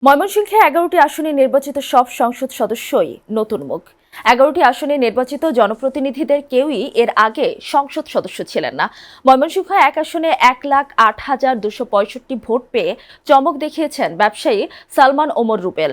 ময়মনসিংহে ১১টি আসনে নির্বাচিত সব সংসদ সদস্যই নতুন মুখ। ১১টি আসনে নির্বাচিত জনপ্রতিনিধিদের কেউই এর আগে সংসদ সদস্য ছিলেন না। ময়মনসিংহ ১ আসনে ১,০৮,২৬৫ ভোট পেয়ে চমক দেখিয়েছেন ব্যবসায়ী সালমান ওমর রুবেল।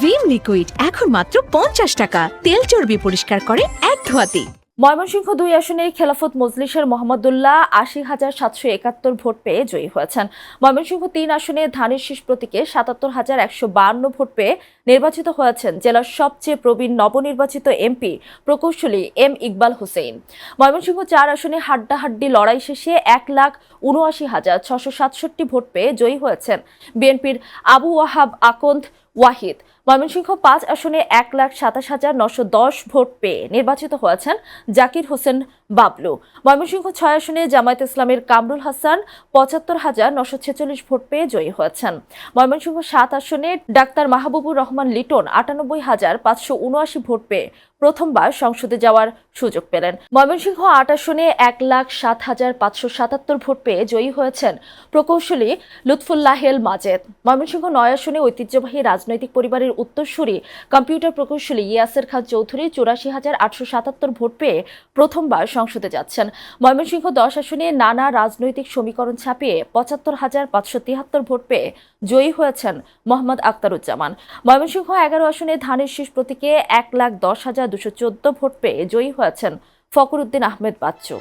ভিম লিকুইড এখন মাত্র ৫০ টাকা, তেল চর্বি পরিষ্কার করে এক ধোয়াতেই। ময়মনসিংহ ২ আসনে খেলাফত মজলিসের মোহাম্মদুল্লাহ ৮০,৭৭১ ভোট পেয়ে জয়ী হয়েছেন। ময়মনসিংহ ৩ আসনে ধানের শীষ প্রতীকে ৭৭,১৫২ ভোট পেয়ে নির্বাচিত হয়েছেন জেলার সবচেয়ে প্রবীণ নবনির্বাচিত এমপি প্রকৌশলী এম ইকবাল হোসেন। ময়মনসিংহ ৪ আসনে হাড্ডাহাড্ডি লড়াই শেষে ১,৭৯,৬৬৭ ভোট পেয়ে জয়ী হয়েছেন বিএনপির আবু ওয়াহাব আকন্দ ওয়াহিদ। ময়মনসিংহ ৫ আসনে ১,২৭,৯১০ ভোট পেয়ে নির্বাচিত হয়েছেন জাকির হোসেন বাবলু। ময়মনসিংহ ৬ আসনে জামায়াত ইসলামের কামরুল হাসান ৭৫,৯৪৬ ভোট পেয়ে জয়ী হয়েছেন। ময়মনসিংহ ৭ আসনে ডাক্তার মাহবুবুর রহমান লিটন ৯৮,৫৭৯ ভোট পেয়ে প্রথমবার সংসদে যাওয়ার সুযোগ পেলেন। ময়মনসিংহ ৮ আসনে ১,০৭,৫৭৭ ভোট পেয়ে জয়ী হয়েছেন প্রকৌশলী লুৎফুল্লাহেল মাজেদ। ময়মনসিংহ ৯ আসনে ঐতিহ্যবাহী রাজনৈতিক পরিবারের উত্তরসূরি কম্পিউটার প্রকৌশলী ইয়াসের খান চৌধুরী ৮৪,৮৭৭ ভোট পেয়ে প্রথমবার সংসদে যাচ্ছেন। ময়মনসিংহ ১০ আসনে নানা রাজনৈতিক সমীকরণ ছাপিয়ে ৭৫,৫৭৩ ভোট পেয়ে জয়ী হয়েছেন মোহাম্মদ আখতারুজ্জামান। ময়মনসিংহ ১১ আসনে ধানের শীষ প্রতীকে ১,১০,২১৪ ভোট পেয়ে জয়ী হয়েছেন ফখরুদ্দিন আহমেদ বাচ্চু।